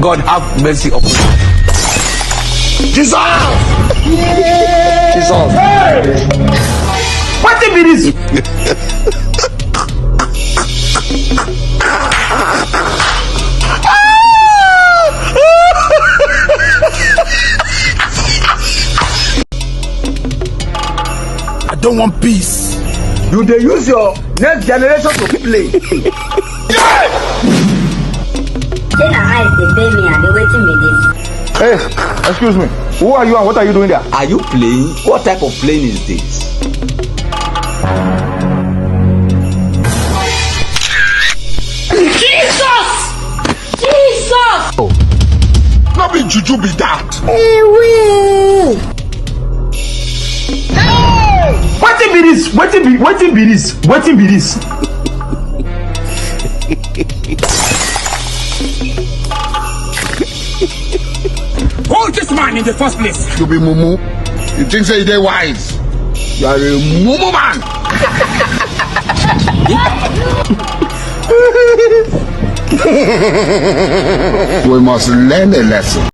God have mercy upon you. Jesus! Jesus! What be this? I don't want peace. You dey use your next generation to play. Say na eyes dey pay me and dey waiting me this. Hey, excuse me. Who are you and what are you doing there? Are you playing? What type of playing is this? Jesus! Jesus! Not be juju be that. Wetin be this? Wetin be this? Wetin be this? Who is this man in the first place? You be mumu. You think say they wise? You are a mumu man. We must learn a lesson.